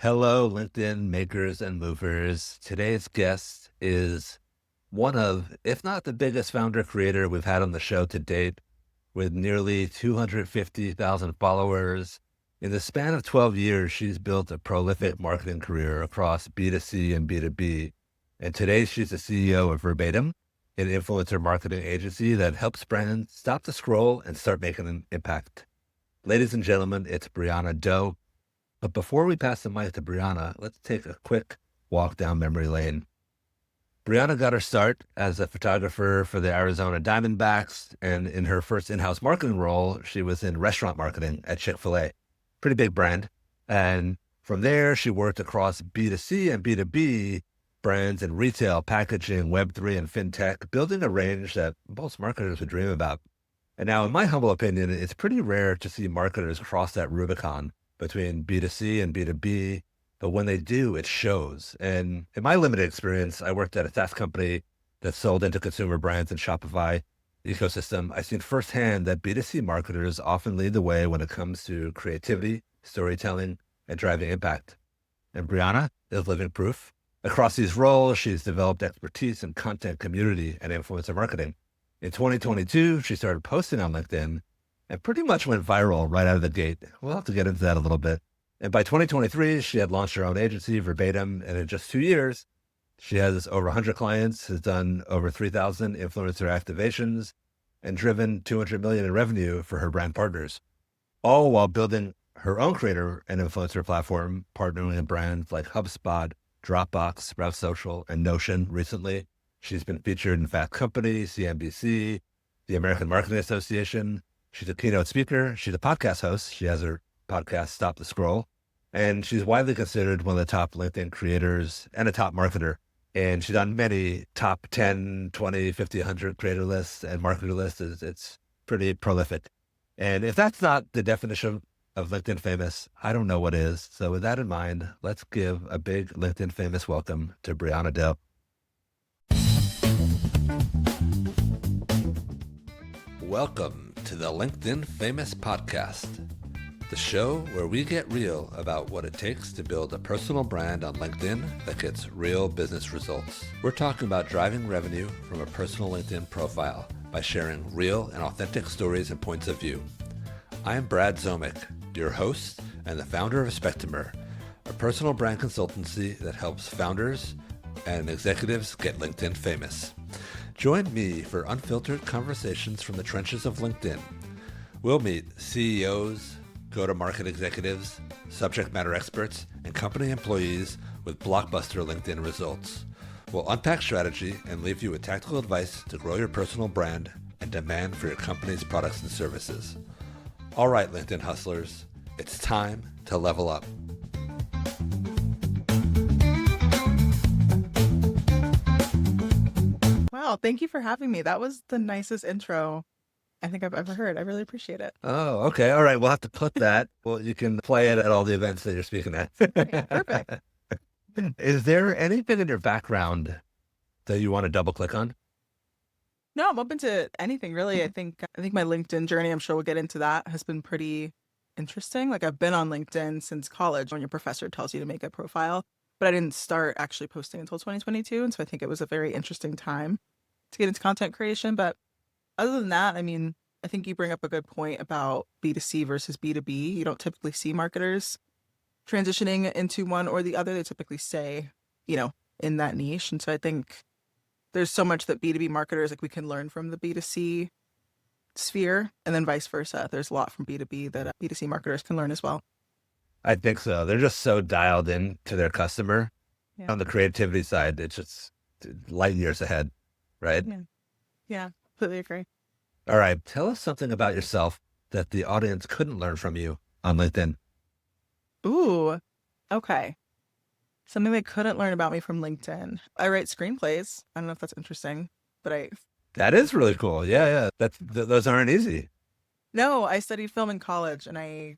Hello, LinkedIn makers and movers. Today's guest is one of, if not the biggest founder creator we've had on the show to date, with nearly 250,000 followers. In the span of 12 years, she's built a prolific marketing career across B2C and B2B. And today she's the CEO of Verbatim, an influencer marketing agency that helps brands stop the scroll and start making an impact. Ladies and gentlemen, it's Brianna Doe. But before we pass the mic to Brianna, let's take a quick walk down memory lane. Brianna got her start as a photographer for the Arizona Diamondbacks, and in her first in-house marketing role, she was in restaurant marketing at Chick-fil-A, pretty big brand. And from there, she worked across B2C and B2B brands in retail, packaging, Web3, and fintech, building a range that most marketers would dream about. And now, in my humble opinion, it's pretty rare to see marketers cross that Rubicon between B2C and B2B, but when they do, it shows. And in my limited experience, I worked at a SaaS company that sold into consumer brands and Shopify ecosystem. I've seen firsthand that B2C marketers often lead the way when it comes to creativity, storytelling, and driving impact. And Brianna is living proof. Across these roles, she's developed expertise in content, community, and influencer marketing. In 2022, she started posting on LinkedIn and pretty much went viral right out of the gate. We'll have to get into that a little bit. And by 2023, she had launched her own agency, Verbatim, and in just 2 years, she has over 100 clients, has done over 3,000 influencer activations, and driven 200 million in revenue for her brand partners, all while building her own creator and influencer platform, partnering with brands like HubSpot, Dropbox, Sprout Social, and Notion recently. She's been featured in Fast Company, CNBC, the American Marketing Association. She's a keynote speaker. She's a podcast host. She has her podcast, Stop the Scroll. And she's widely considered one of the top LinkedIn creators and a top marketer. And she's on many top 10, 20, 50, 100 creator lists and marketer lists. It's pretty prolific. And if that's not the definition of LinkedIn famous, I don't know what is. So with that in mind, let's give a big LinkedIn famous welcome to Brianna Doe. Welcome to the LinkedIn Famous Podcast, the show where we get real about what it takes to build a personal brand on LinkedIn that gets real business results. We're talking about driving revenue from a personal LinkedIn profile by sharing real and authentic stories and points of view. I am Brad Zomick, your host and the founder of Spectimer, a personal brand consultancy that helps founders and executives get LinkedIn famous. Join me for unfiltered conversations from the trenches of LinkedIn. We'll meet CEOs, go-to-market executives, subject matter experts, and company employees with blockbuster LinkedIn results. We'll unpack strategy and leave you with tactical advice to grow your personal brand and demand for your company's products and services. All right, LinkedIn hustlers, it's time to level up. Wow, thank you for having me. That was the nicest intro I think I've ever heard. I really appreciate it. Oh, okay. All right. We'll have to put that. Well, you can play it at all the events that you're speaking at. Perfect. Is there anything in your background that you want to double click on? No, I'm open to anything really. I think my LinkedIn journey, I'm sure we'll get into that, has been pretty interesting. Like I've been on LinkedIn since college when your professor tells you to make a profile, but I didn't start actually posting until 2022. And so I think it was a very interesting time to get into content creation. But other than that, I mean, I think you bring up a good point about B2C versus B2B. You don't typically see marketers transitioning into one or the other. They typically stay, in that niche. And so I think there's so much that B2B marketers, like we can learn from the B2C sphere, and then vice versa. There's a lot from B2B that B2C marketers can learn as well. I think so. They're just so dialed in to their customer. Yeah. On the creativity side, it's just light years ahead, right? Yeah, completely agree. All right. Tell us something about yourself that the audience couldn't learn from you on LinkedIn. Ooh, okay. Something they couldn't learn about me from LinkedIn. I write screenplays. I don't know if that's interesting, but That is really cool. Yeah. Those aren't easy. no, I studied film in college, and I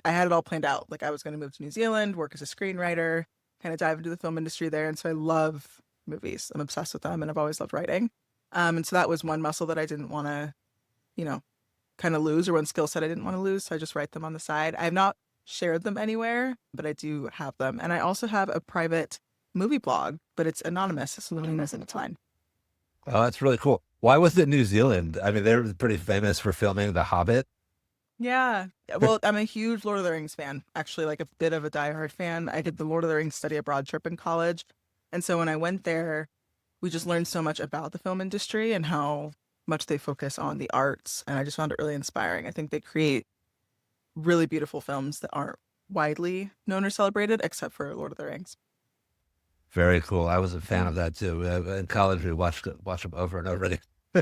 had it all planned out. Like I was going to move to New Zealand, work as a screenwriter, kind of dive into the film industry there. And so I love movies. I'm obsessed with them, and I've always loved writing. And so that was one muscle that I didn't want to, kind of lose, or one skill set I didn't want to lose. So I just write them on the side. I have not shared them anywhere, but I do have them. And I also have a private movie blog, but it's anonymous, so nobody knows it's mine. Oh, that's really cool. Why was it New Zealand? I mean, they're pretty famous for filming The Hobbit. Yeah. Well, I'm a huge Lord of the Rings fan, actually, like a bit of a diehard fan. I did the Lord of the Rings study abroad trip in college. And so when I went there, we just learned so much about the film industry and how much they focus on the arts. And I just found it really inspiring. I think they create really beautiful films that aren't widely known or celebrated, except for Lord of the Rings. Very cool. I was a fan Yeah. of that too. In college, we watched them over and over again.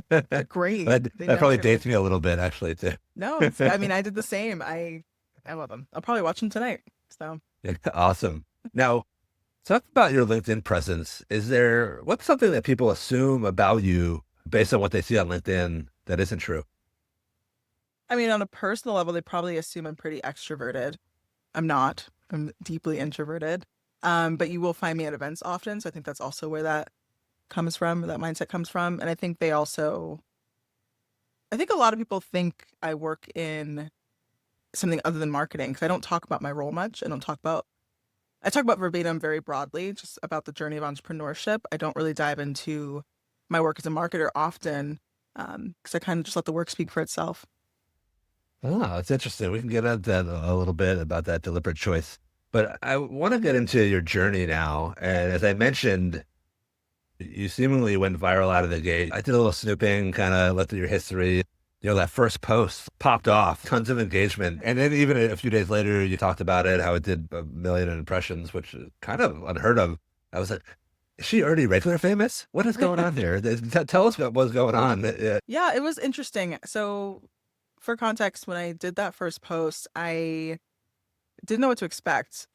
They're great. That They that never probably get old. dates me a little bit, actually, too. No, I mean, I did the same. I love them. I'll probably watch them tonight. So, Yeah, awesome. Now, talk about your LinkedIn presence. What's something that people assume about you based on what they see on LinkedIn that isn't true? I mean, on a personal level, they probably assume I'm pretty extroverted. I'm not. I'm deeply introverted. But you will find me at events often. So I think that's also where that comes from, that mindset comes from. And I think I think a lot of people think I work in something other than marketing because I don't talk about my role much. I talk about verbatim very broadly, just about the journey of entrepreneurship. I don't really dive into my work as a marketer often because I kind of just let the work speak for itself. Oh, it's interesting. We can get into that a little bit about that deliberate choice. But I want to get into your journey now. And as I mentioned, you seemingly went viral out of the gate. I did a little snooping, kind of looked at your history. That first post popped off, tons of engagement. And then even a few days later, you talked about it, how it did 1 million impressions, which is kind of unheard of. I was like, is she already regular famous? What is going on here? Tell us what was going on. Yeah, it was interesting. So, for context, when I did that first post, I didn't know what to expect.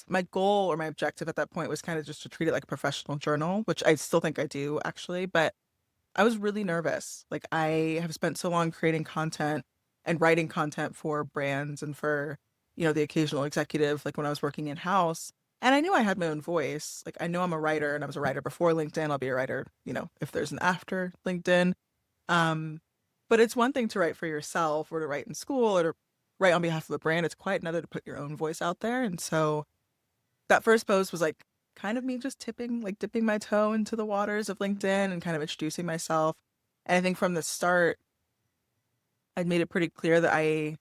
My goal or my objective at that point was kind of just to treat it like a professional journal, which I still think I do actually, but I was really nervous. Like I have spent so long creating content and writing content for brands and for, the occasional executive, like when I was working in house. And I knew I had my own voice. Like I know I'm a writer and I was a writer before LinkedIn. I'll be a writer, if there's an after LinkedIn. Um, but it's one thing to write for yourself or to write in school or to write on behalf of a brand. It's quite another to put your own voice out there. And so that first post was like kind of me just dipping my toe into the waters of LinkedIn and kind of introducing myself. And I think from the start, I'd made it pretty clear that I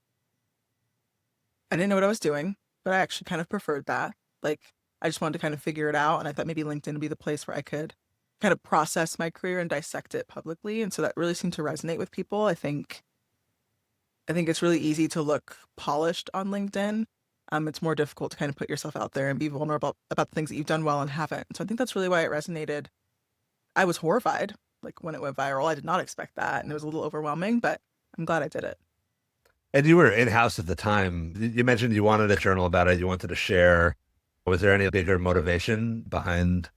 didn't know what I was doing, but I actually kind of preferred that. Like I just wanted to kind of figure it out. And I thought maybe LinkedIn would be the place where I could kind of process my career and dissect it publicly. And so that really seemed to resonate with people. I think it's really easy to look polished on LinkedIn. It's more difficult to kind of put yourself out there and be vulnerable about the things that you've done well and haven't. So I think that's really why it resonated. I was horrified, like when it went viral. I did not expect that, and it was a little overwhelming, but I'm glad I did it. And you were in-house at the time. You mentioned you wanted a journal about it. You wanted to share. Was there any bigger motivation behind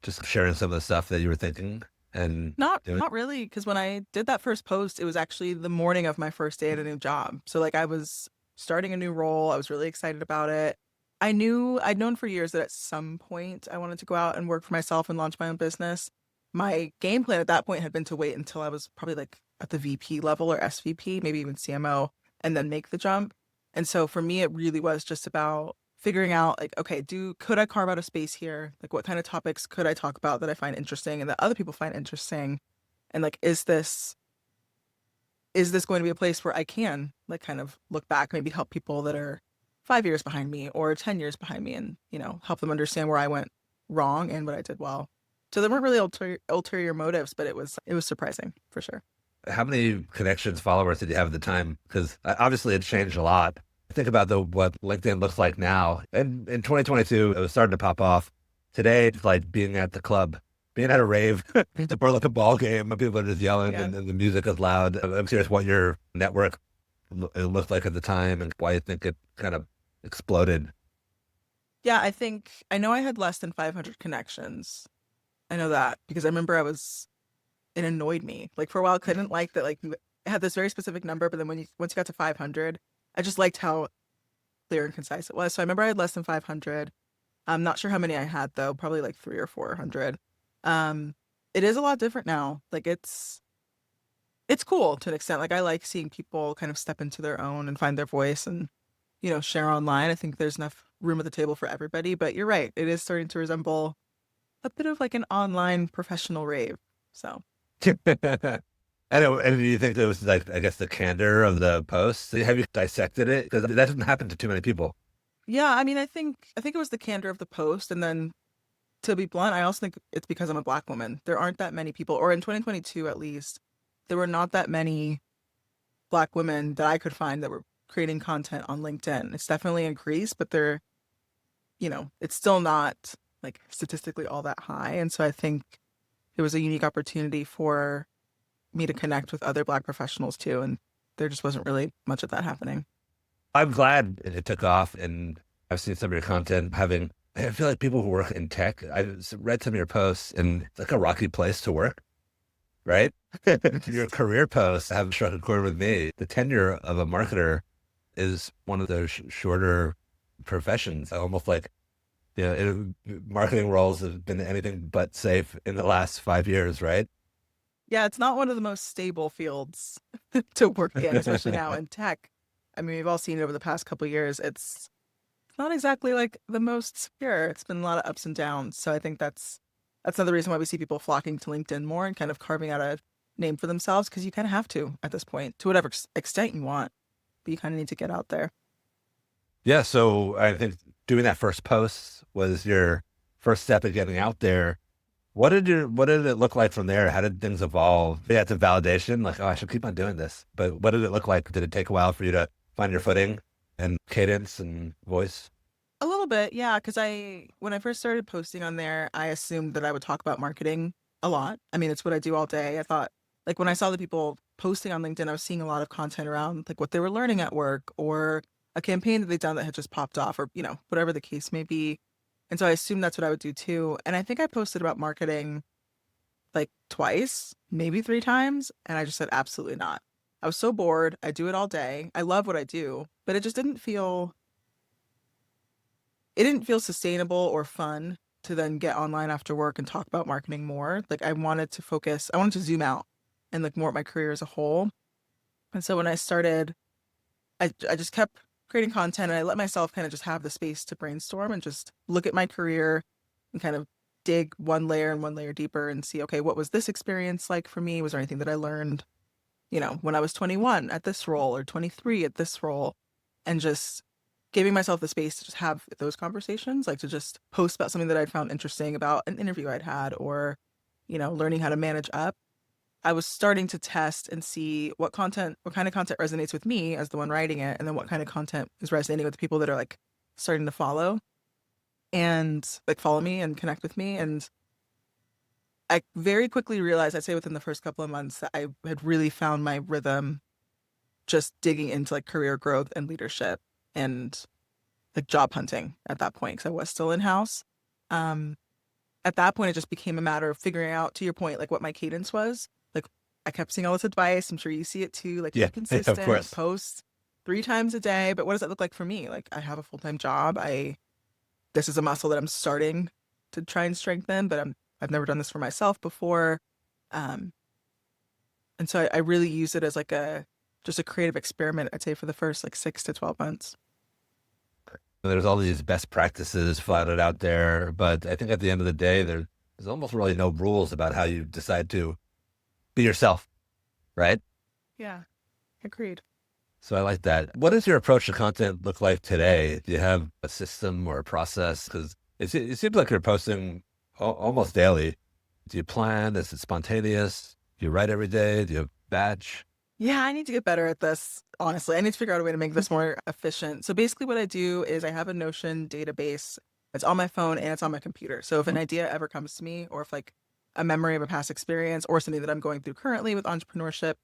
just sharing some of the stuff that you were thinking and Not doing? not really, because when I did that first post, it was actually the morning of my first day at a new job. So like I was starting a new role. I was really excited about it. I'd known for years that at some point I wanted to go out and work for myself and launch my own business. My game plan at that point had been to wait until I was probably like at the VP level or SVP, maybe even CMO, and then make the jump. And so for me, it really was just about figuring out like, okay, could I carve out a space here? Like what kind of topics could I talk about that I find interesting and that other people find interesting? And like, is this going to be a place where I can like kind of look back, maybe help people that are 5 years behind me or 10 years behind me and, help them understand where I went wrong and what I did well. So there weren't really ulterior motives, but it was surprising for sure. How many connections, followers did you have at the time? Because obviously it's changed a lot. Think about what LinkedIn looks like now. And in 2022, it was starting to pop off. Today, it's like being at the club, being at a rave, or like a ball game, and people are just yelling Yeah. and the music is loud. I'm curious what your network it looked like at the time and why you think it kind of exploded. Yeah, I know I had less than 500 connections. I know that because I remember it annoyed me. Like for a while, I couldn't like that. Like you had this very specific number, but then once you got to 500, I just liked how clear and concise it was. So I remember I had less than 500. I'm not sure how many I had though, probably like 300 or 400. Um, it is a lot different now. Like it's cool to an extent. Like I like seeing people kind of step into their own and find their voice and, share online. I think there's enough room at the table for everybody, but you're right. It is starting to resemble a bit of like an online professional rave. So, And do you think it was like, I guess, the candor of the post? Have you dissected it? Because that doesn't happen to too many people. yeah, I mean, I think it was the candor of the post, and then to be blunt, I also think it's because I'm a Black woman. There aren't that many people, or in 2022 at least, there were not that many Black women that I could find that were creating content on LinkedIn. It's definitely increased, but it's still not like statistically all that high. And so I think it was a unique opportunity for me to connect with other Black professionals too. And there just wasn't really much of that happening. I'm glad it took off, and I've seen some of your content having. I feel like people who work in tech. I've read some of your posts, and it's like a rocky place to work, right? Your career posts have struck a chord with me. The tenure of a marketer is one of those shorter professions. Almost like, marketing roles have been anything but safe in the last 5 years, right? Yeah, it's not one of the most stable fields to work in, especially now in tech. I mean, we've all seen it over the past couple of years. It's not exactly like the most secure. It's been a lot of ups and downs. So I think that's another reason why we see people flocking to LinkedIn more and kind of carving out a name for themselves because you kind of have to at this point, to whatever extent you want, but you kind of need to get out there. Yeah. So I think doing that first post was your first step in getting out there. What did it look like from there? How did things evolve? Yeah, it's a validation, like, oh, I should keep on doing this. But what did it look like? Did it take a while for you to find your footing and cadence and voice? A little bit, yeah, because when I first started posting on there, I assumed that I would talk about marketing a lot. I mean, it's what I do all day. I thought, like, when I saw the people posting on LinkedIn, I was seeing a lot of content around like what they were learning at work or a campaign that they'd done that had just popped off or, whatever the case may be. And so I assumed that's what I would do too. And I think I posted about marketing like twice, maybe three times, and I just said absolutely not. I was so bored. I do it all day. I love what I do, but it didn't feel sustainable or fun to then get online after work and talk about marketing more. Like I wanted to zoom out and look more at my career as a whole. And so when I started, I just kept creating content and I let myself kind of just have the space to brainstorm and just look at my career and kind of dig one layer and one layer deeper and see, okay, what was this experience like for me? Was there anything that I learned, when I was 21 at this role or 23 at this role? And just giving myself the space to just have those conversations, like to just post about something that I'd found interesting about an interview I'd had or, learning how to manage up. I was starting to test and see what kind of content resonates with me as the one writing it, and then what kind of content is resonating with the people that are like starting to follow and like follow me and connect with me. And I very quickly realized, I'd say within the first couple of months, that I had really found my rhythm just digging into like career growth and leadership and like job hunting at that point because I was still in house. Um, at that point, it just became a matter of figuring out, to your point, like what my cadence was. Like I kept seeing all this advice. I'm sure you see it too. Like Yeah, be of consistent, course. post 3 times a day. But what does that look like for me? Like I have a full-time job. This is a muscle that I'm starting to try and strengthen, but I've never done this for myself before. Um, and so I really use it as like just a creative experiment, I'd say for the first like 6 to 12 months. There's all these best practices floated out there, but I think at the end of the day, there's almost really no rules about how you decide to be yourself, right? Yeah, agreed. So I like that. What does your approach to content look like today? Do you have a system or a process? Because it seems like you're posting almost daily. Do you plan? Is it spontaneous? Do you write every day? Do you have batch? Yeah, I need to get better at this. Honestly, I need to figure out a way to make this more efficient. So basically, what I do is I have a Notion database. It's on my phone and it's on my computer. So if an idea ever comes to me, or if like a memory of a past experience or something that I'm going through currently with entrepreneurship,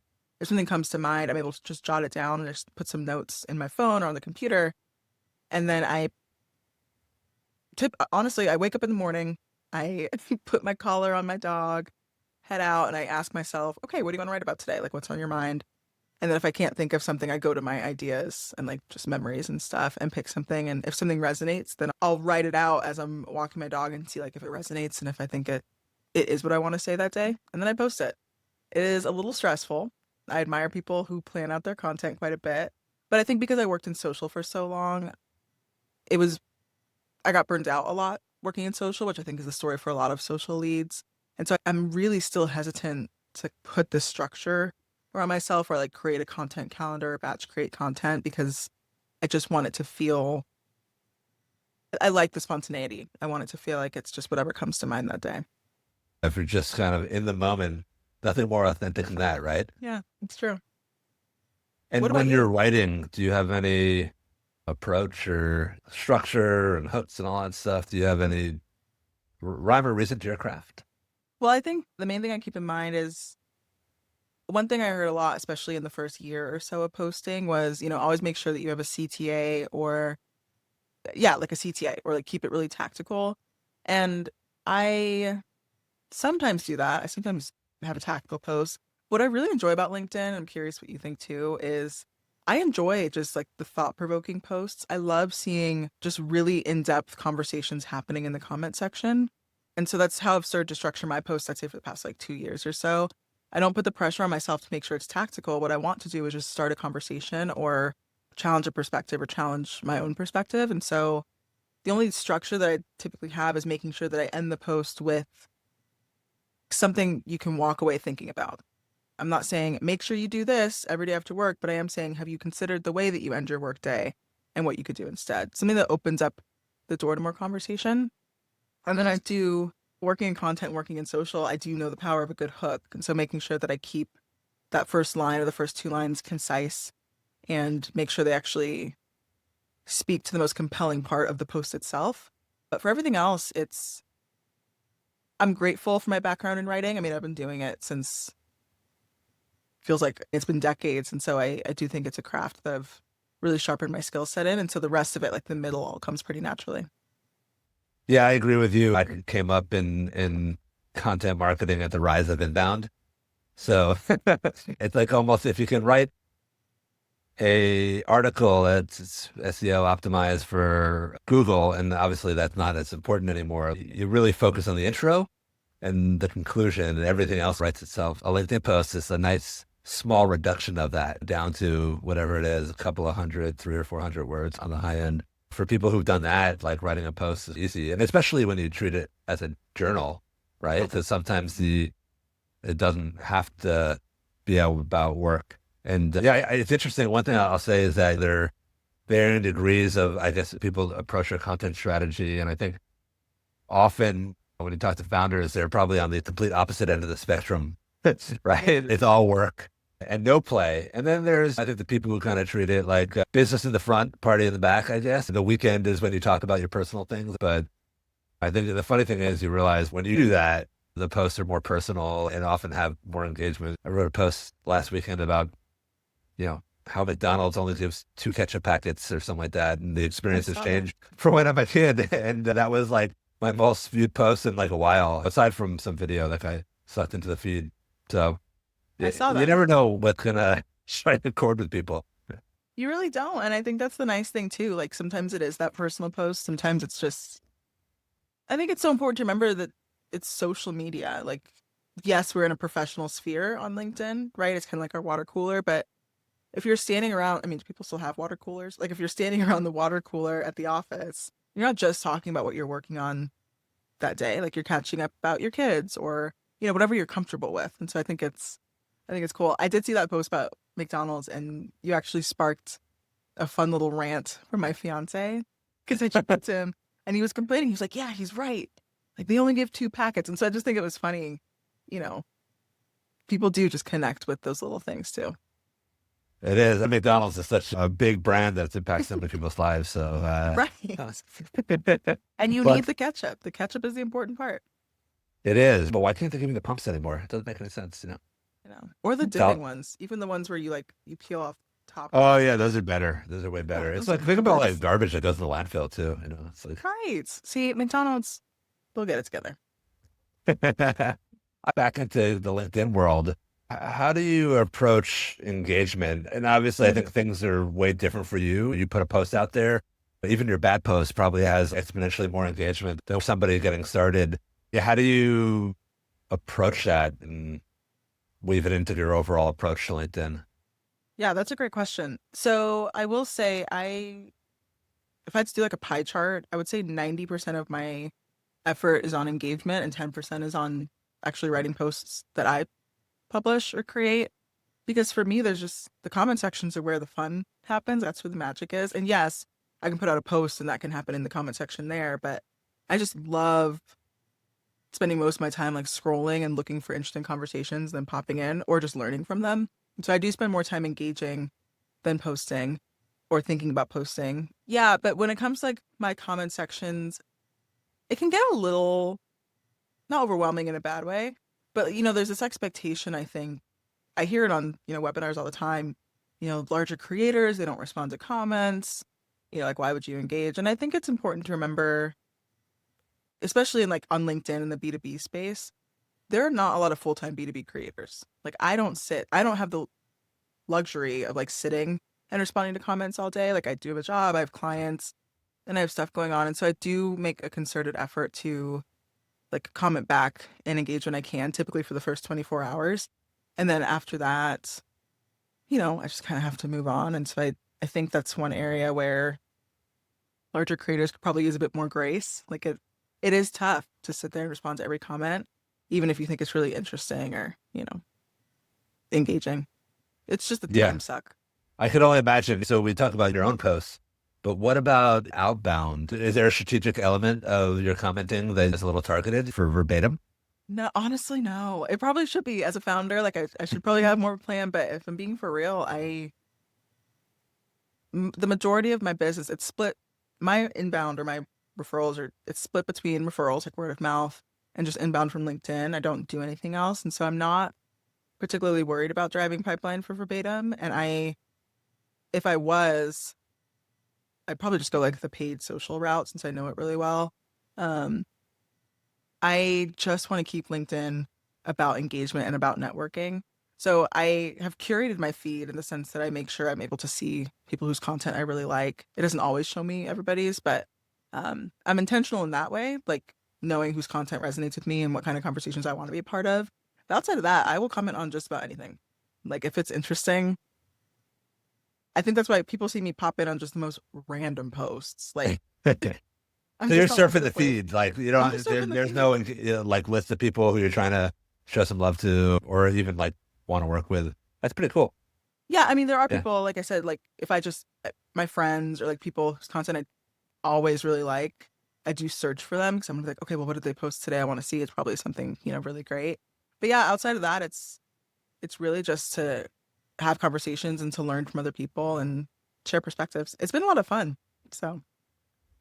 if something comes to mind, I'm able to just jot it down and just put some notes in my phone or on the computer. And then honestly, I wake up in the morning, I put my collar on my dog, head out, and I ask myself, okay, what do you want to write about today? Like, what's on your mind? And then if I can't think of something, I go to my ideas and like just memories and stuff and pick something. And if something resonates, then I'll write it out as I'm walking my dog and see like if it resonates and if I think it is what I want to say that day. And then I post it. It is a little stressful. I admire people who plan out their content quite a bit. But I think because I worked in social for so long, it was I got burned out a lot working in social, which I think is the story for a lot of social leads. And so I'm really still hesitant to put this structure around myself or like create a content calendar, batch create content because I just want it to feel I like the spontaneity. I want it to feel like it's just whatever comes to mind that day. If you're just kind of in the moment, nothing more authentic than that, right? Yeah, it's true. What And about when you? you're writing, do you have any approach or structure and hooks and all that stuff? Do you have any rhyme or reason to your craft? Well, I think the main thing I keep in mind is one thing I heard a lot, especially in the first year or so of posting, was, always make sure that you have a CTA or, yeah, like a CTA or like keep it really tactical. And I sometimes do that. I sometimes have a tactical post. What I really enjoy about LinkedIn, I'm curious what you think too, is I enjoy just like the thought-provoking posts. I love seeing just really in-depth conversations happening in the comment section. And so that's how I've started to structure my posts, I'd say for the past like 2 years or so. I don't put the pressure on myself to make sure it's tactical. What I want to do is just start a conversation or challenge a perspective or challenge my own perspective. And so the only structure that I typically have is making sure that I end the post with something you can walk away thinking about. I'm not saying make sure you do this every day after work, but I am saying have you considered the way that you end your work day and what you could do instead? Something that opens up the door to more conversation. And then I do working in content, working in social, I do know the power of a good hook. And so making sure that I keep that first line or the first two lines concise and make sure they actually speak to the most compelling part of the post itself. But for everything else, I'm grateful for my background in writing. I mean, I've been doing it since feels like it's been decades. And so I do think it's a craft that I've really sharpened my skill set in. And so the rest of it, like the middle, all comes pretty naturally. Yeah, I agree with you. I came up in content marketing at the rise of inbound. So it's like almost if you can write a article that's SEO optimized for Google, and obviously that's not as important anymore. You really focus on the intro and the conclusion, and everything else writes itself. A LinkedIn post is a nice small reduction of that down to whatever it is, a couple of hundred, 300 or 400 words on the high end. For people who've done that, like writing a post is easy, and especially when you treat it as a journal, right? Because sometimes it doesn't have to be about work. And yeah, it's interesting. One thing I'll say is that there are varying degrees of, I guess, people approach their content strategy. And I think often when you talk to founders, they're probably on the complete opposite end of the spectrum, right? It's all work and no play. And then there's, I think, the people who kind of treat it like business in the front, party in the back, I guess. The weekend is when you talk about your personal things. But I think the funny thing is you realize when you do that, the posts are more personal and often have more engagement. I wrote a post last weekend about, how McDonald's only gives 2 ketchup packets or something like that. And the I experience has saw that. changed from when I'm a kid. And that was like my most viewed post in like a while, aside from some video that I sucked into the feed. So I saw you that. never know what's going to strike a chord with people. You really don't. And I think that's the nice thing too. Like sometimes it is that personal post. Sometimes it's just, I think it's so important to remember that it's social media. Like, yes, we're in a professional sphere on LinkedIn, right? It's kind of like our water cooler, but if you're standing around, I mean, do people still have water coolers? Like if you're standing around the water cooler at the office, you're not just talking about what you're working on that day. Like you're catching up about your kids or, whatever you're comfortable with. And so I think it's cool. I did see that post about McDonald's and you actually sparked a fun little rant from my fiance because I checked him and he was complaining. He was like, yeah, he's right. Like they only give 2 packets. And so I just think it was funny, you know, people do just connect with those little things too. It is. And McDonald's is such a big brand that's impacts so many people's lives. So, Right. And you need but the ketchup. The ketchup is the important part, it is. But why can't they give me the pumps anymore? It doesn't make any sense. or the So, dipping ones, even the ones where you peel off top oh crust. yeah, those are better. Those are way Yeah, better. It's those are like the think about like worst. garbage that goes in the landfill too. It's like Right. See, McDonald's, they'll get it together. back into the LinkedIn world. How do you approach engagement? And obviously, I think things are way different for you. You put a post out there, even your bad post probably has exponentially more engagement than somebody getting started. Yeah, how do you approach that and weave it into your overall approach to LinkedIn? Yeah, that's a great question. So I will say if I had to do like a pie chart, I would say 90% of my effort is on engagement and 10% is on actually writing posts that I publish or create. Because for me, there's just the comment sections are where the fun happens. That's where the magic is. And yes, I can put out a post and that can happen in the comment section there, but I just love spending most of my time like scrolling and looking for interesting conversations than popping in or just learning from them. So I do spend more time engaging than posting or thinking about posting. Yeah, but when it comes to like my comment sections, it can get a little not overwhelming in a bad way, but there's this expectation, I think. I hear it on, webinars all the time. Larger creators, they don't respond to comments. Like why would you engage? And I think it's important to remember, especially in like on LinkedIn in the B2B space, there are not a lot of full-time B2B creators. Like I don't have the luxury of like sitting and responding to comments all day. Like I do have a job, I have clients, and I have stuff going on. And so I do make a concerted effort to like comment back and engage when I can, typically for the first 24 hours. And then after that, I just kind of have to move on. And so I think that's one area where larger creators could probably use a bit more grace. Like it is tough to sit there and respond to every comment, even if you think it's really interesting or, engaging. It's just the Yeah, time suck. I could only imagine. So we talked about your own posts, but what about outbound? Is there a strategic element of your commenting that is a little targeted for verbatim? No, honestly, no. It probably should be as a founder. Like I should probably have more of a plan, but if I'm being for real, the majority of my business, it's split. My inbound or my referrals are it's split between referrals, like word of mouth, and just inbound from LinkedIn. I don't do anything else. And so I'm not particularly worried about driving pipeline for verbatim. And if I was, I'd probably just go like the paid social route since I know it really well. Um, I just want to keep LinkedIn about engagement and about networking. So I have curated my feed in the sense that I make sure I'm able to see people whose content I really like. It doesn't always show me everybody's, but I'm intentional in that way, like knowing whose content resonates with me and what kind of conversations I want to be a part of. But outside of that, I will comment on just about anything. Like if it's interesting, I think that's why people see me pop in on just the most random posts. Like I'm So you're just all over surfing the the place. feed, like I'm just surfing the there's no feed. like list of people who you're trying to show some love to, or even like want to work with. That's pretty cool. Yeah, I mean, there are Yeah, people, like I said, like if I just, my friends or like people whose content I always really like, I do search for them because I'm like, okay, well, what did they post today? I want to see. It's probably something, really great. But yeah, outside of that, it's really just to have conversations and to learn from other people and share perspectives. It's been a lot of fun. So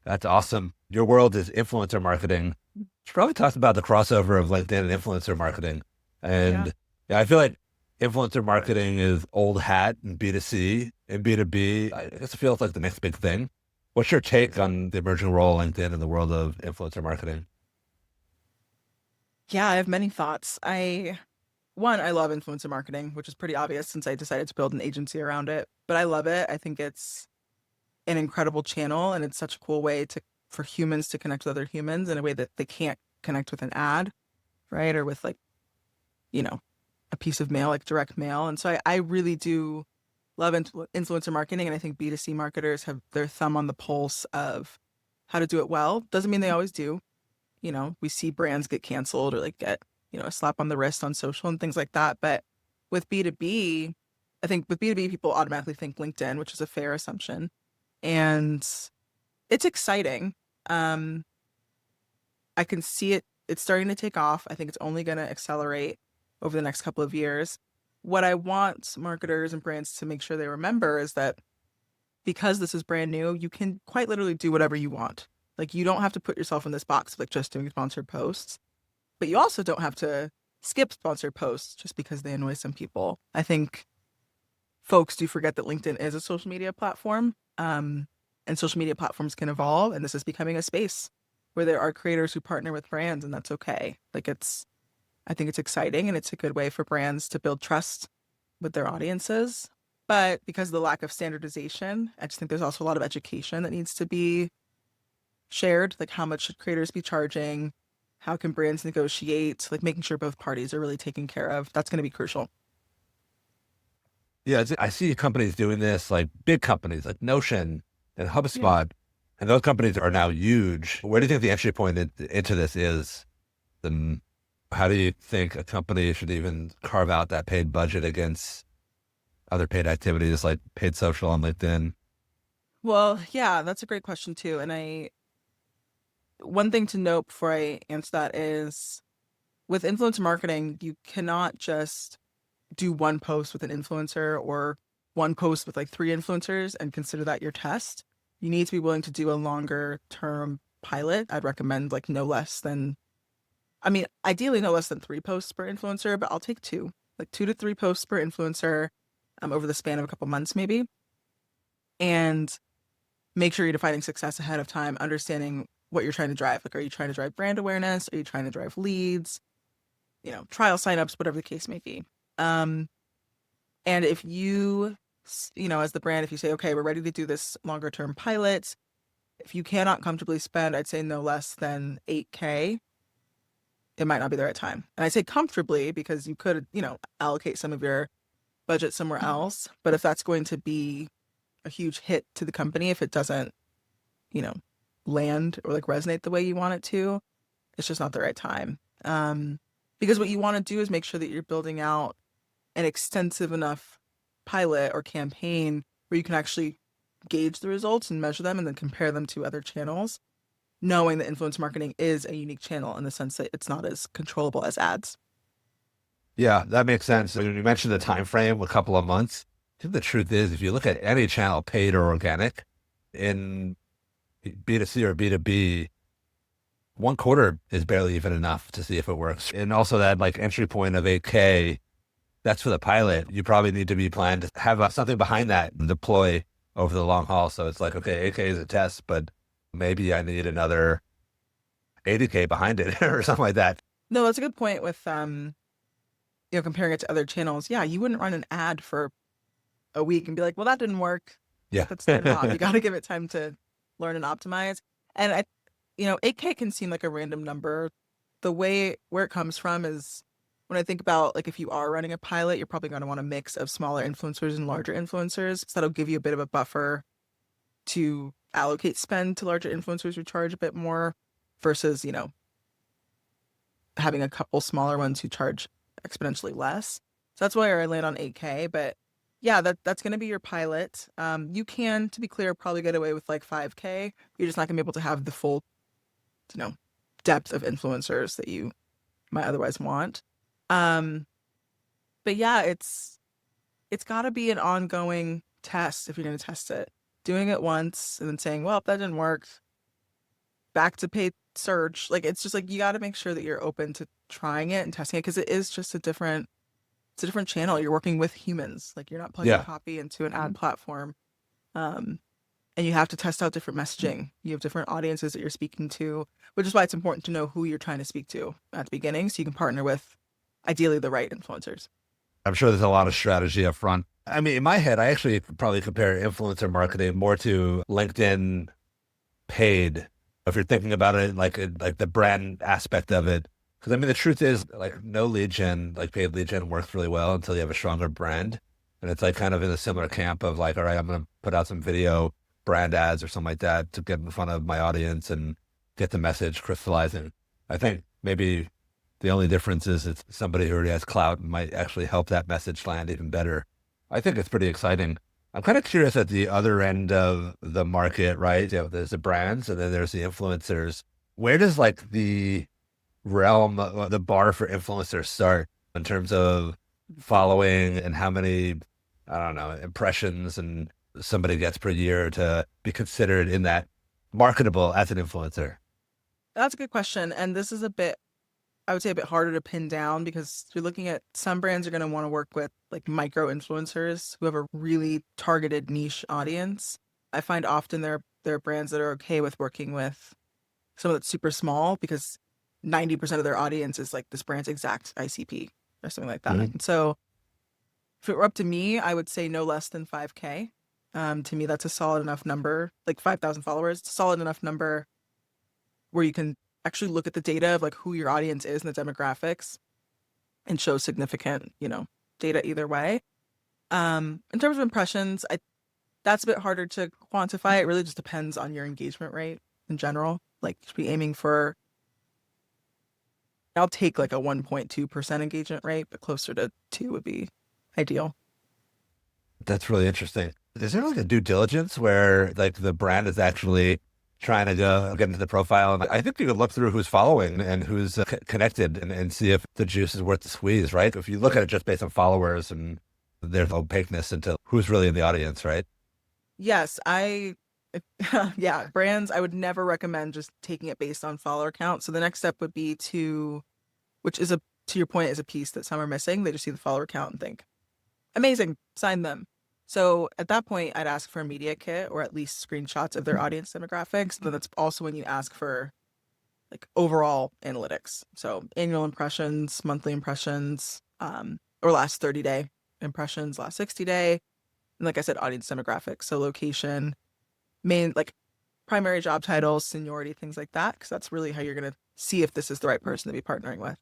that's awesome. Your world is influencer marketing. You probably talked about the crossover of LinkedIn and influencer marketing, yeah. and yeah, I feel like influencer marketing is old hat in B2C and B2B. I guess it feels like the next big thing. What's your take on the emerging role of LinkedIn in the world of influencer marketing? Yeah, I have many thoughts. I love influencer marketing, which is pretty obvious since I decided to build an agency around it. But I love it. I think it's an incredible channel and it's such a cool way to for humans to connect with other humans in a way that they can't connect with an ad, right? Or with like, you know, a piece of mail, like direct mail. And so I really do love influencer marketing. And I think B2C marketers have their thumb on the pulse of how to do it well. Doesn't mean they always do. We see brands get canceled or like get, a slap on the wrist on social and things like that. But with B2B, I think with B2B, people automatically think LinkedIn, which is a fair assumption. And it's exciting. Um, I can see it's starting to take off. I think it's only going to accelerate over the next couple of years. What I want marketers and brands to make sure they remember is that because this is brand new, you can quite literally do whatever you want. Like you don't have to put yourself in this box of like just doing sponsored posts, but you also don't have to skip sponsored posts just because they annoy some people. I think folks do forget that LinkedIn is a social media platform, and social media platforms can evolve, and this is becoming a space where there are creators who partner with brands, and that's okay. I think it's exciting, and it's a good way for brands to build trust with their audiences. But because of the lack of standardization, I just think there's also a lot of education that needs to be shared. Like, how much should creators be charging? How can brands negotiate? Like, making sure both parties are really taken care of. That's going to be crucial. Yeah, I see companies doing this, like big companies like Notion and Yeah. HubSpot, and those companies are now huge. Where do you think the entry point into this is? Then how do you think a company should even carve out that paid budget against other paid activities like paid social on LinkedIn? Well, yeah, that's a great question too. And one thing to note before I answer that is with influencer marketing, you cannot just do one post with an influencer or one post with like three influencers and consider that your test. You need to be willing to do a longer term pilot. I'd recommend like no less than, I mean, ideally no less than three posts per influencer, but I'll take two, like 2 to 3 posts per influencer over the span of a couple months maybe. And make sure you're defining success ahead of time, understanding what you're trying to drive. Like, are you trying to drive brand awareness? Are you trying to drive leads? Trial signups, whatever the case may be. Um, and if as the brand, if you say, okay, we're ready to do this longer term pilot, if you cannot comfortably spend, I'd say no less than 8K, it might not be the right time. And I say comfortably because you could, allocate some of your budget somewhere else. But if that's going to be a huge hit to the company, if it doesn't, you know, land or like resonate the way you want it to, it's just not the right time. Because what you want to do is make sure that you're building out an extensive enough pilot or campaign where you can actually gauge the results and measure them and then compare them to other channels, knowing that influence marketing is a unique channel in the sense that it's not as controllable as ads. Yeah, that makes sense. When you mentioned the time frame, a couple of months. I think the truth is, if you look at any channel, paid or organic, in B2C or B2B, 1/4 is barely even enough to see if it works. And also that like entry point of 8K, that's for the pilot. You probably need to be planned to have something behind that and deploy over the long haul. So it's like, okay, 8K is a test, but maybe I need another 80K behind it or something like that. No, that's a good point with comparing it to other channels. Yeah, you wouldn't run an ad for a week and be like, well, that didn't work. Yeah. Let's turn it off. You got to give it time to learn and optimize. And 8K can seem like a random number. The way where it comes from is when I think about like if you are running a pilot, you're probably going to want a mix of smaller influencers and larger influencers. So that'll give you a bit of a buffer to allocate spend to larger influencers who charge a bit more versus, having a couple smaller ones who charge exponentially less. So that's why I land on 8K. But yeah, that's going to be your pilot. You can, to be clear, probably get away with like 5K. You're just not going to be able to have the full, you know, depth of influencers that you might otherwise want. Um, but yeah, it's got to be an ongoing test if you're going to test it. Doing it once and then saying, well, if that didn't work, back to paid search. Like it's just like you got to make sure that you're open to trying it and testing it because it is just it's a different channel. You're working with humans. Like you're not plugging Yeah. copy into an ad platform. Um, and you have to test out different messaging. You have different audiences that you're speaking to, which is why it's important to know who you're trying to speak to at the beginning so you can partner with ideally the right influencers. I'm sure there's a lot of strategy up front. I mean, in my head, I actually probably compare influencer marketing more to LinkedIn paid. If you're thinking about it, like the brand aspect of it, because I mean, the truth is, like, no lead gen, like paid lead gen, works really well until you have a stronger brand, and it's like kind of in a similar camp of like, all right, I'm going to put out some video brand ads or something like that to get in front of my audience and get the message crystallizing. I think maybe the only difference is it's somebody who already has clout and might actually help that message land even better. I think it's pretty exciting. I'm kind of curious at the other end of the market, right? There's the brands and then there's the influencers. Where does like the realm, the bar for influencers start in terms of following and how many, I don't know, impressions and somebody gets per year to be considered in that marketable as an influencer? That's a good question. And this is I would say a bit harder to pin down because you're looking at some brands are going to want to work with like micro influencers who have a really targeted niche audience. I find often there are brands that are okay with working with someone that's super small because 90% of their audience is like this brand's exact ICP or something like that. Mhm. And so if it were up to me, I would say no less than 5K. To me, that's a solid enough number, like 5,000 followers. It's a solid enough number where you can actually look at the data of like who your audience is and the demographics and show significant, data either way. In terms of impressions, that's a bit harder to quantify. It really just depends on your engagement rate in general. Like, you should be aiming for, I'll take like a 1.2% engagement rate, but closer to 2 would be ideal. That's really interesting. Is there like a due diligence where like the brand is actually trying to go get into the profile? And I think you could look through who's following and who's connected and see if the juice is worth the squeeze, right? If you look at it just based on followers and there's opaqueness into who's really in the audience, right? Yes, yeah, brands, I would never recommend just taking it based on follower count. So the next step would be which is to your point, is a piece that some are missing. They just see the follower count and think, amazing, sign them. So at that point, I'd ask for a media kit or at least screenshots of their audience demographics. But that's also when you ask for like overall analytics. So annual impressions, monthly impressions, or last 30-day impressions, last 60-day. And like I said, audience demographics. So location, main, like primary job titles, seniority, things like that. Because that's really how you're going to see if this is the right person to be partnering with.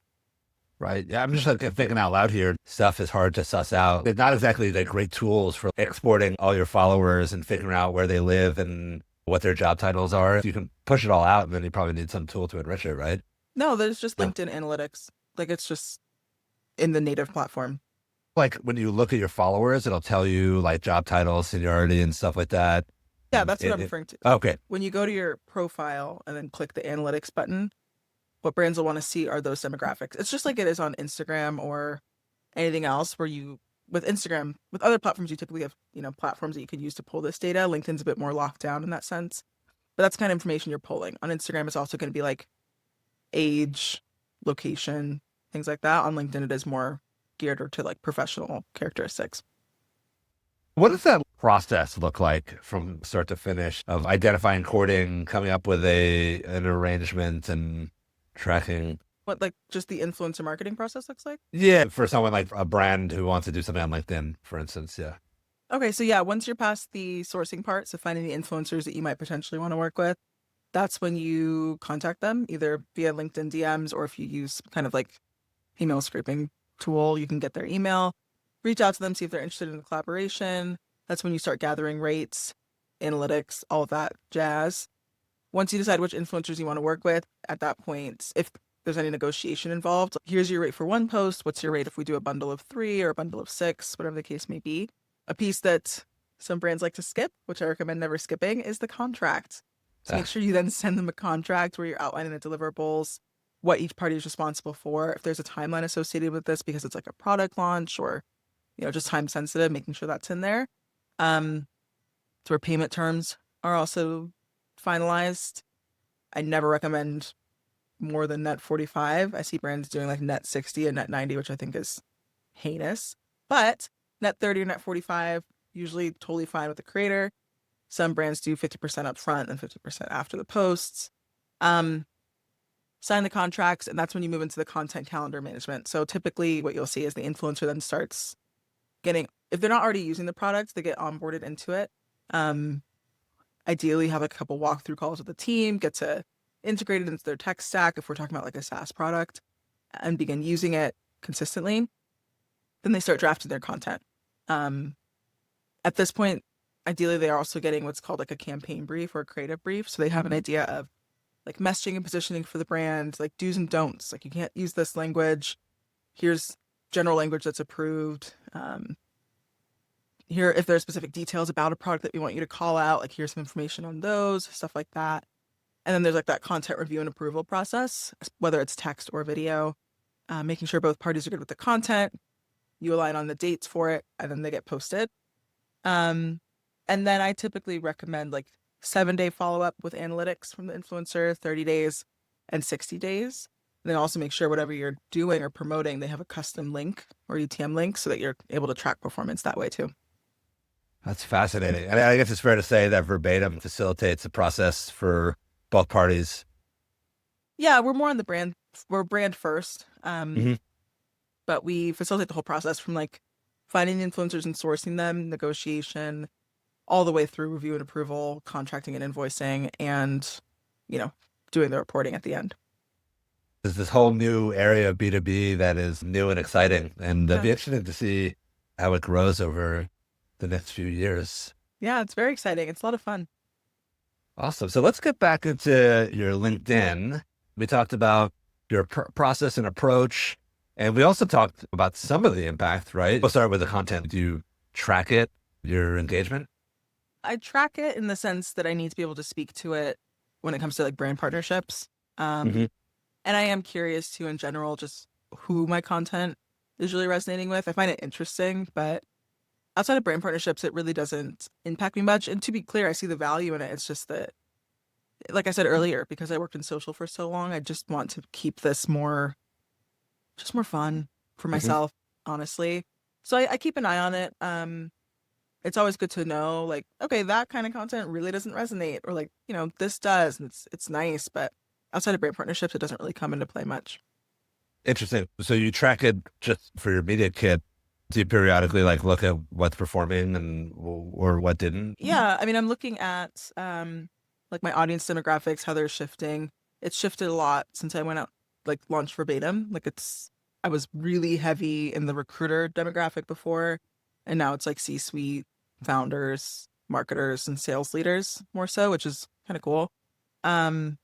Right. Yeah, I'm just like thinking out loud here. Stuff is hard to suss out. They're not exactly like great tools for exporting all your followers and figuring out where they live and what their job titles are. If you can push it all out, then you probably need some tool to enrich it, right? No, there's just Yeah. LinkedIn analytics. Like it's just in the native platform. Like when you look at your followers, it'll tell you like job titles, seniority, and stuff like that. Yeah, that's what I'm referring to. Okay. When you go to your profile and then click the analytics button, what brands will want to see are those demographics. It's just like it is on Instagram or anything else where with Instagram, with other platforms, you typically have, platforms that you could use to pull this data. LinkedIn's a bit more locked down in that sense, but that's kind of information you're pulling. On Instagram, it's also going to be like age, location, things like that. On LinkedIn, it is more geared to like professional characteristics. What does that process look like from start to finish of identifying, courting, coming up with an arrangement and tracking? What like just the influencer marketing process looks like? Yeah, for someone like a brand who wants to do something on LinkedIn, for instance. Yeah. Okay, so yeah, once you're past the sourcing part, so finding the influencers that you might potentially want to work with, that's when you contact them either via LinkedIn DMs or if you use kind of like email scraping tool, you can get their email, reach out to them, see if they're interested in the collaboration. That's when you start gathering rates, analytics, all of that jazz. Once you decide which influencers you want to work with, at that point, if there's any negotiation involved, here's your rate for one post. What's your rate if we do a bundle of 3 or a bundle of 6, whatever the case may be. A piece that some brands like to skip, which I recommend never skipping, is the contract. So make sure you then send them a contract where you're outlining the deliverables, what each party is responsible for, if there's a timeline associated with this because it's like a product launch or, just time sensitive, making sure that's in there. So where payment terms are also finalized. I never recommend more than net 45. I see brands doing like net 60 and net 90, which I think is heinous. But net 30 or net 45, usually totally fine with the creator. Some brands do 50% up front and 50% after the posts. Sign the contracts, and that's when you move into the content calendar management. So typically what you'll see is the influencer then starts if they're not already using the product, they get onboarded into it. Ideally have a couple walkthrough calls with the team, get to integrate it into their tech stack if we're talking about like a SaaS product, and begin using it consistently. Then they start drafting their content. At this point, ideally they are also getting what's called like a campaign brief or a creative brief. So they have an idea of like messaging and positioning for the brand, like do's and don'ts. Like you can't use this language. Here's general language that's approved. Here, if there's specific details about a product that we want you to call out, like here's some information on those, stuff like that. And then there's like that content review and approval process, whether it's text or video, making sure both parties are good with the content. You align on the dates for it, and then they get posted. And then I typically recommend like 7-day follow-up with analytics from the influencer, 30 days and 60 days. And then also make sure whatever you're doing or promoting, they have a custom link or UTM link so that you're able to track performance that way too. That's fascinating. I guess it's fair to say that verbatim facilitates the process for both parties. Yeah, we're more on we're brand first. But we facilitate the whole process from like finding influencers and sourcing them, negotiation, all the way through review and approval, contracting and invoicing, and, doing the reporting at the end. There's this whole new area of B2B that is new and exciting. And it'd be Yeah. interesting to see how it grows over the next few years. Yeah, it's very exciting. It's a lot of fun. Awesome. So let's get back into your LinkedIn. We talked about your process and approach, and we also talked about some of the impact, right? We'll start with the content. Do you track it, your engagement? I track it in the sense that I need to be able to speak to it when it comes to like brand partnerships. Um, Hmm. and I am curious too, in general, just who my content is really resonating with. I find it interesting, but outside of brand partnerships, it really doesn't impact me much. And to be clear, I see the value in it. It's just that, like I said earlier, because I worked in social for so long, I just want to keep this just more fun for Hmm. myself, honestly. So I keep an eye on it. It's always good to know, like, okay, that kind of content really doesn't resonate, or like, this does, and it's nice, but outside of brand partnerships, it doesn't really come into play much. Interesting. So you track it just for your media kit. Do you periodically like look at what's performing and or what didn't? Yeah, I mean, I'm looking at like my audience demographics, how they're shifting. It's shifted a lot since I went out like launched verbatim. Like I was really heavy in the recruiter demographic before, and now it's like C-suite founders, marketers, and sales leaders more so, which is kind of cool. Um,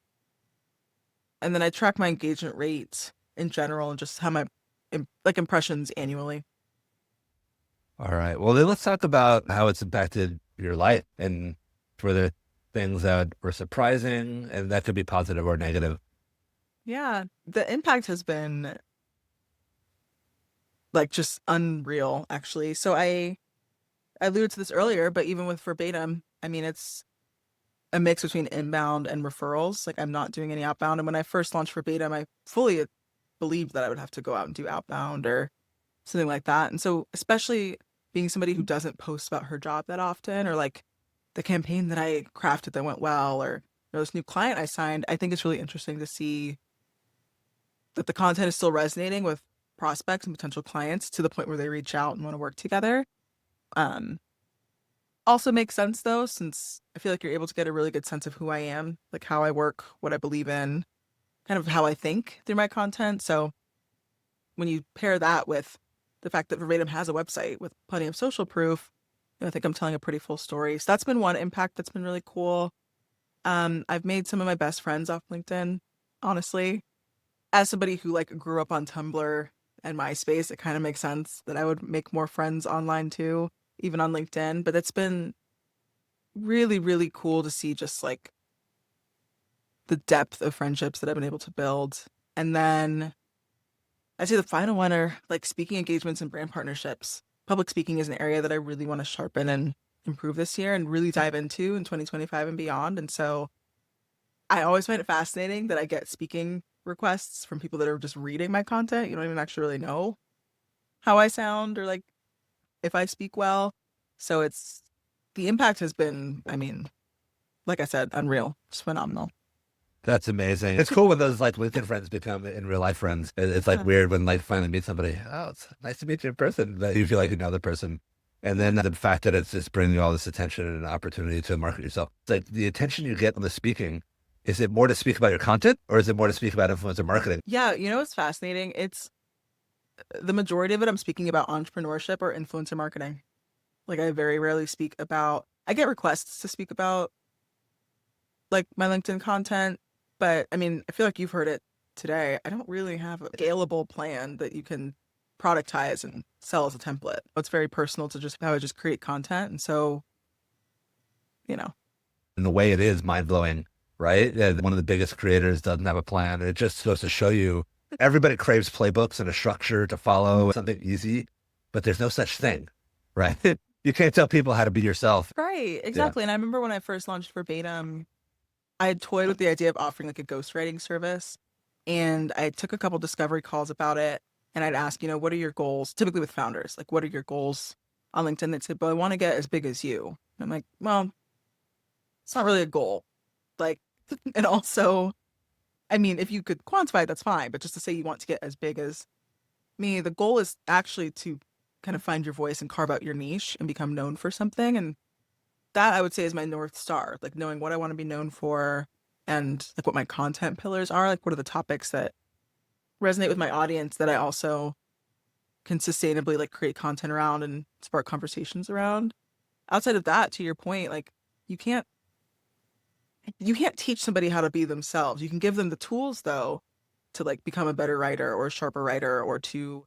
and then I track my engagement rate in general and just how my like impressions annually. All right. Well, then let's talk about how it's impacted your life and for the things that were surprising, and that could be positive or negative. Yeah, the impact has been like just unreal, actually. So I alluded to this earlier, but even with verbatim, I mean it's a mix between inbound and referrals. Like I'm not doing any outbound. And when I first launched verbatim, I fully believed that I would have to go out and do outbound or something like that. And so especially being somebody who doesn't post about her job that often, or like the campaign that I crafted that went well, or this new client I signed, I think it's really interesting to see that the content is still resonating with prospects and potential clients to the point where they reach out and want to work together. Um, Also makes sense though, since I feel like you're able to get a really good sense of who I am, like how I work, what I believe in, kind of how I think through my content. So when you pair that with the fact that Verbatim has a website with plenty of social proof, I think I'm telling a pretty full story. So that's been one impact that's been really cool. I've made some of my best friends off LinkedIn, honestly. As somebody who like grew up on Tumblr and MySpace, it kind of makes sense that I would make more friends online too, even on LinkedIn. But it's been really, really cool to see just like the depth of friendships that I've been able to build. And then I'd say the final one are like speaking engagements and brand partnerships. Public speaking is an area that I really want to sharpen and improve this year and really dive into in 2025 and beyond. And so I always find it fascinating that I get speaking requests from people that are just reading my content. You don't even actually really know how I sound or like if I speak well. So it's the impact has been, I mean, like I said, unreal. It's phenomenal. That's amazing. It's cool when those like LinkedIn friends become in real life friends. It's like Yeah. weird when like finally meet somebody. Oh, it's nice to meet you in person. But you feel like you know the person. And then the fact that it's just bringing you all this attention and opportunity to market yourself. It's like the attention you get on the speaking, is it more to speak about your content or is it more to speak about influencer marketing? Yeah, what's fascinating? It's the majority of it I'm speaking about entrepreneurship or influencer marketing. Like I very rarely speak about I get requests to speak about like my LinkedIn content, but I mean, I feel like you've heard it today. I don't really have a scalable plan that you can productize and sell as a template. It's very personal to just how I just create content. And so, you know, And the way it is mind blowing, right? Yeah, one of the biggest creators doesn't have a plan. It just goes to show you everybody craves playbooks and a structure to follow, something easy, but there's no such thing, right? You can't tell people how to be yourself. right, Yeah. exactly. And I remember when I first launched Verbatim, I had toyed with the idea of offering like a ghostwriting service. And I took a couple discovery calls about it. And I'd ask, what are your goals? Typically with founders, like, what are your goals on LinkedIn? They'd say, but I want to get as big as you. And I'm like, well, it's not really a goal. Like, and also, I mean, if you could quantify it, that's fine. But just to say you want to get as big as me, the goal is actually to kind of find your voice and carve out your niche and become known for something. And that I would say is my North Star, like knowing what I want to be known for and like what my content pillars are, like what are the topics that resonate with my audience that I also can sustainably like create content around and spark conversations around. Outside of that, to your point, like you can't you can't teach somebody how to be themselves. You can give them the tools though to like become a better writer or a sharper writer or to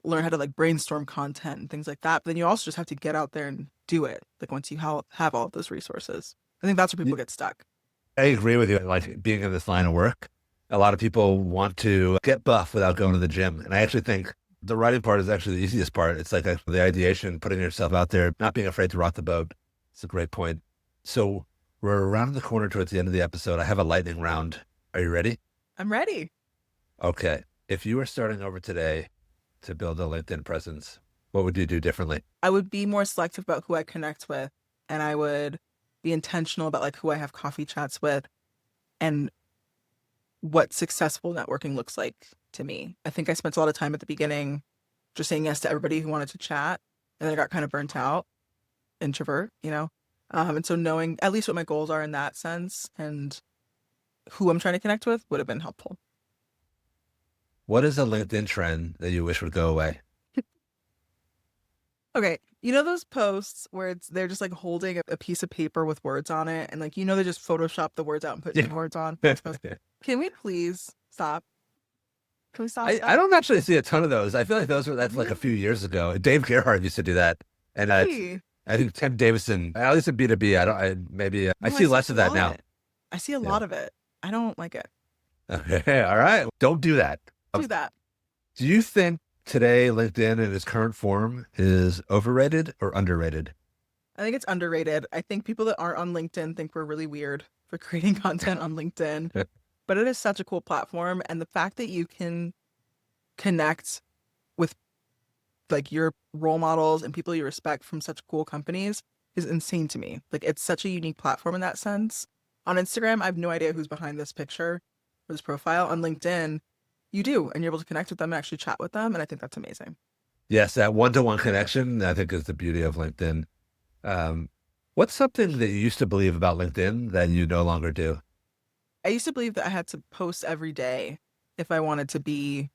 learn how to like brainstorm content and things like that. But then you also just have to get out there and do it. Like once you have all of those resources, I think that's where people get stuck. I agree with you. Like being in this line of work, a lot of people want to get buff without going to the gym. And I actually think the writing part is actually the easiest part. It's like the ideation, putting yourself out there, not being afraid to rock the boat. It's a great point. So we're around the corner towards the end of the episode. I have a lightning round. Are you ready? I'm ready. Okay. If you were starting over today to build a LinkedIn presence, what would you do differently? I would be more selective about who I connect with, and I would be intentional about like who I have coffee chats with and what successful networking looks like to me. I think I spent a lot of time at the beginning just saying yes to everybody who wanted to chat, and then I got kind of burnt out, introvert, you know? And so knowing at least what my goals are in that sense and who I'm trying to connect with would have been helpful. What is a LinkedIn trend that you wish would go away? Okay, you know those posts where they're just like holding a piece of paper with words on it, and like they just Photoshop the words out and put new words on. Can we please stop? Can we stop I that? don't actually see a ton of those. I feel like that's like a few years ago. Dave Gerhardt used to do that, and Hey, I think Tim Davison, at least in B2B, I don't. I no, see less a of that now. lot. I see a Yeah. lot of it. I don't like it. Okay. All right. Don't do that. Do that. Do you think today LinkedIn in its current form is overrated or underrated? I think it's underrated. I think people that aren't on LinkedIn think we're really weird for creating content on LinkedIn, but it is such a cool platform. And the fact that you can connect with like your role models and people you respect from such cool companies is insane to me. Like it's such a unique platform in that sense. On Instagram, I have no idea who's behind this picture or this profile. On LinkedIn, you do, and you're able to connect with them and actually chat with them. And I think that's amazing. Yes, that one-to-one connection, I think, is the beauty of LinkedIn. What's something that you used to believe about LinkedIn that you no longer do? I used to believe that I had to post every day if I wanted to be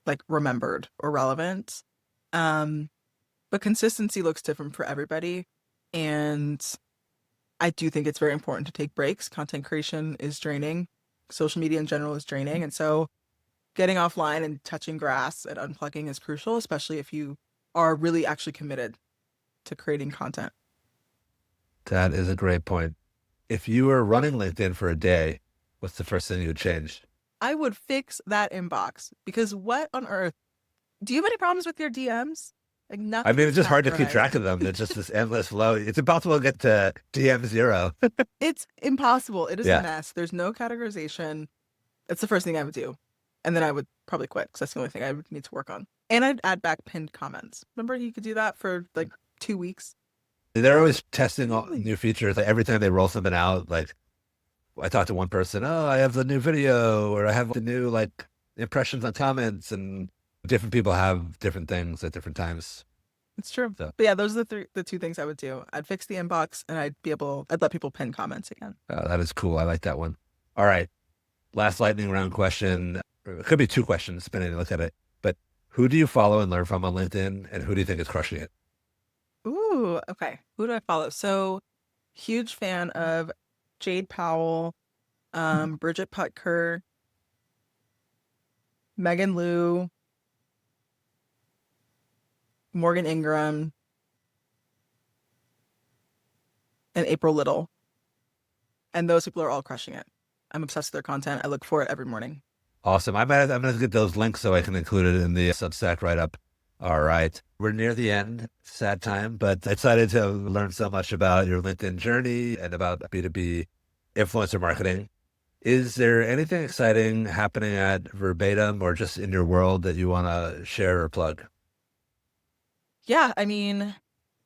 like remembered or relevant. Um, but consistency looks different for everybody. And I do think it's very important to take breaks. Content creation is draining. Social media in general is draining. And so getting offline and touching grass and unplugging is crucial, especially if you are really actually committed to creating content. That is a great point. If you were running LinkedIn for a day, what's the first thing you would change? I would fix that inbox because what on earth? Do you have any problems with your DMs? Like I mean, nothing's it's just hard to keep categorized. track of them. It's just this endless flow. It's impossible to get to DM zero. It's impossible. It is a Yeah. mess. There's no categorization. That's the first thing I would do. And then I would probably quit because that's the only thing I would need to work on. And I'd add back pinned comments. Remember you could do that for like 2 weeks? They're always testing all new features. Like every time they roll something out, like I talked to one person, oh, I have the new video or I have the new like impressions on comments, and different people have different things at different times. It's true. So But yeah, those are the two things I would do. I'd fix the inbox and I'd let people pin comments again. that is cool. I like that one. All right. Last lightning round question. It could be two questions, depending on how you look at it. But who do you follow and learn from on LinkedIn, and who do you think is crushing it? Ooh, okay. Who do I follow? So huge fan of Jade Powell, Bridget Putker, Megan Liu, Morgan Ingram, and April Little. And those people are all crushing it. I'm obsessed with their content. I look for it every morning. Awesome. I'm gonna get those links so I can include it in the Substack write up. All right. We're near the end. Sad time, but excited to learn so much about your LinkedIn journey and about B2B influencer marketing. Is there anything exciting happening at Verbatim or just in your world that you want to share or plug? Yeah, I mean,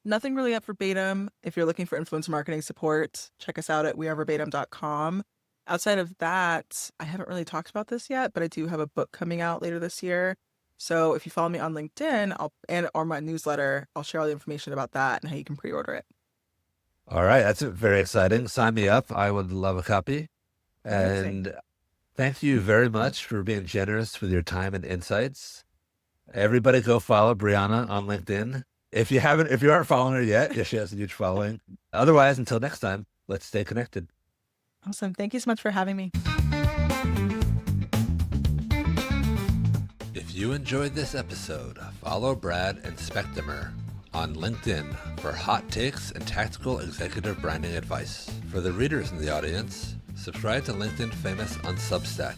nothing really at Verbatim. If you're looking for influencer marketing support, check us out at weareverbatim.com. Outside of that, I haven't really talked about this yet, but I do have a book coming out later this year. So if you follow me on LinkedIn, or my newsletter, I'll share all the information about that and how you can pre-order it. All right. That's very exciting. Sign me up. I would love a copy. Amazing. And thank you very much for being generous with your time and insights. Everybody go follow Brianna on LinkedIn. If you aren't following her yet, she has a huge following. Otherwise, until next time, let's stay connected. Awesome. Thank you so much for having me. If you enjoyed this episode, follow Brad and Spectimer on LinkedIn for hot takes and tactical executive branding advice. For the readers in the audience, subscribe to LinkedIn Famous on Substack.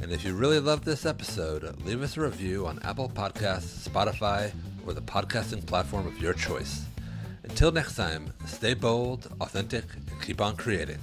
And if you really loved this episode, leave us a review on Apple Podcasts, Spotify, or the podcasting platform of your choice. Until next time, stay bold, authentic, and keep on creating.